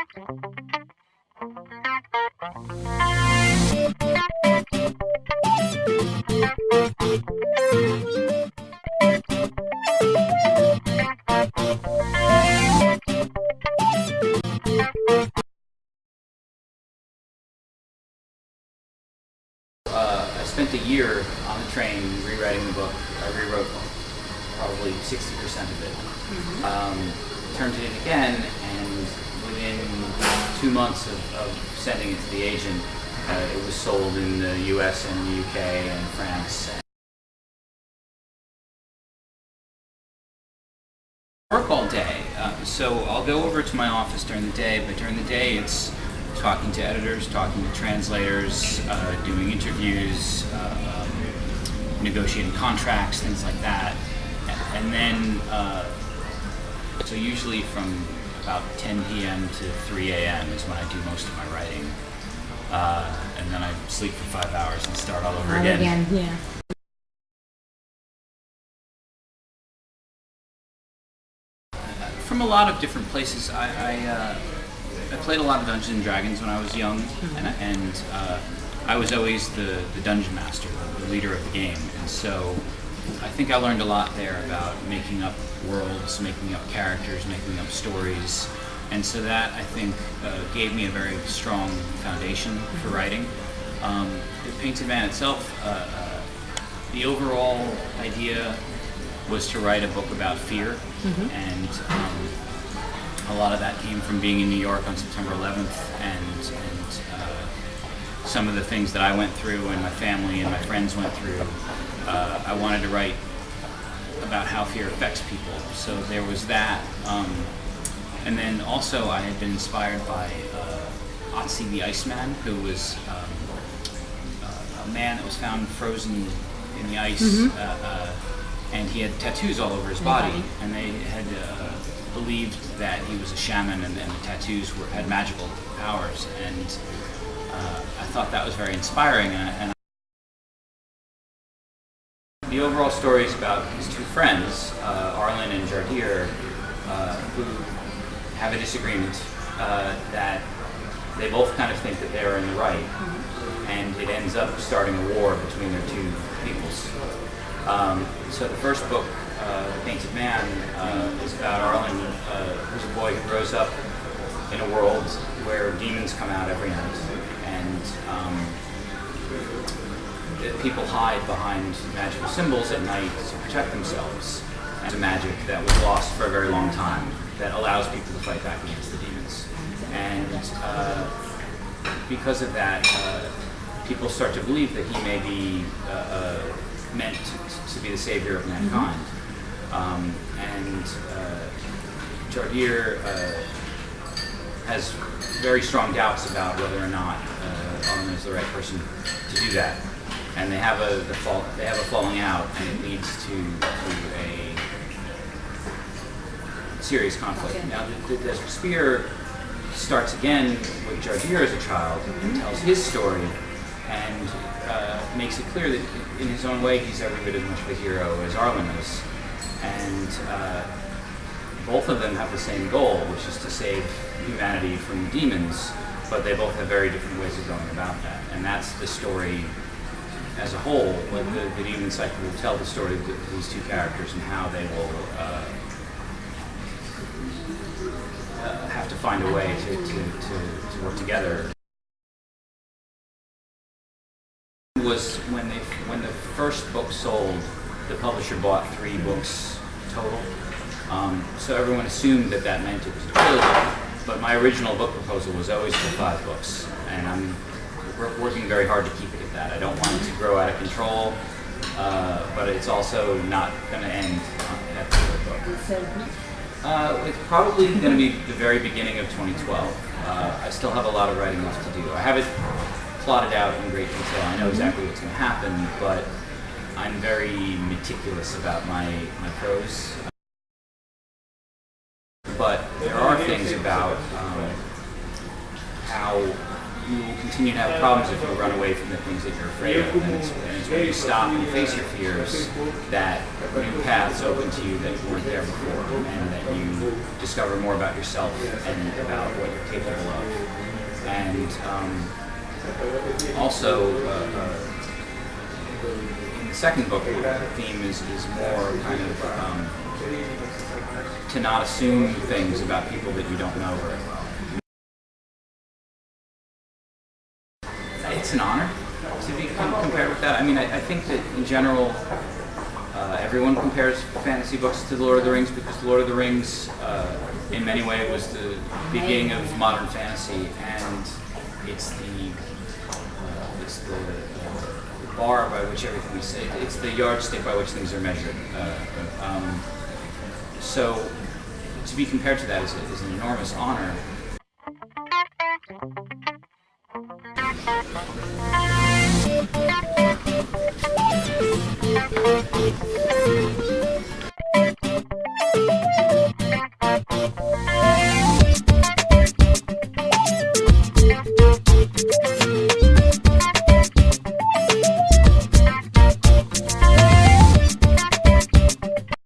I spent a year on the train rewriting the book. I rewrote probably 60% of it. Turned it in again, and within 2 months of sending it to the agent, it was sold in the US and the UK and France. Work all day, so I'll go over to my office during the day, but during the day it's talking to editors, talking to translators, doing interviews, negotiating contracts, things like that. And then, so usually from about 10 p.m. to 3 a.m. is when I do most of my writing. And then I sleep for 5 hours and start all over again. Yeah. From a lot of different places. I played a lot of Dungeons and Dragons when I was young, and I was always the dungeon master, the leader of the game, and so I think I learned a lot there about making up worlds, making up characters, making up stories, and so that I think gave me a very strong foundation for writing. The Painted Man itself, the overall idea was to write a book about fear, and a lot of that came from being in New York on September 11th, and some of the things that I went through and my family and my friends went through. I wanted to write about how fear affects people, so there was that. And then also I had been inspired by Otzi the Iceman, who was a man that was found frozen in the ice, and he had tattoos all over his body, and they had believed that he was a shaman, and the tattoos had magical powers, and I thought that was very inspiring. And the overall story is about his two friends, Arlen and Jardir, who have a disagreement that they both kind of think that they're in the right, and it ends up starting a war between their two peoples. So the first book, The Painted Man, is about Arlen, who's a boy who grows up in a world where demons come out every night, and people hide behind magical symbols at night to protect themselves. It's a magic that was lost for a very long time that allows people to fight back against the demons. And because of that, people start to believe that he may be meant to be the savior of mankind. And Jardir has very strong doubts about whether or not Arlen is the right person to do that. And they have a falling out, and it leads to a serious conflict. Now, the spear starts again with Jardir as a child and tells his story, and makes it clear that in his own way he's every bit as much of a hero as Arlen is. And both of them have the same goal, which is to save humanity from the demons, but they both have very different ways of going about that. And that's the story as a whole. The Demon Cycle will tell the story of these two characters and how they will have to find a way to work together. It was when the first book sold, the publisher bought 3 books total. So everyone assumed that meant it was a trilogy, but my original book proposal was always for 5 books, and I'm working very hard to keep it at that. I don't want it to grow out of control, but it's also not going to end at the 3rd book. It's probably going to be the very beginning of 2012. I still have a lot of writing left to do. I have it plotted out in great detail. I know exactly what's going to happen, but I'm very meticulous about my prose. But there are things about how you will continue to have problems if you run away from the things that you're afraid of. And it's when you stop and face your fears that new paths open to you that weren't there before, and that you discover more about yourself and about what you're capable of. And also, in the second book, the theme is more kind of to not assume things about people that you don't know very well. It's an honor to be compared with that. I mean, I think that in general, everyone compares fantasy books to The Lord of the Rings because The Lord of the Rings, in many ways, was the beginning of modern fantasy, and it's the bar by which everything we say, it's the yardstick by which things are measured. So to be compared to that is an enormous honor.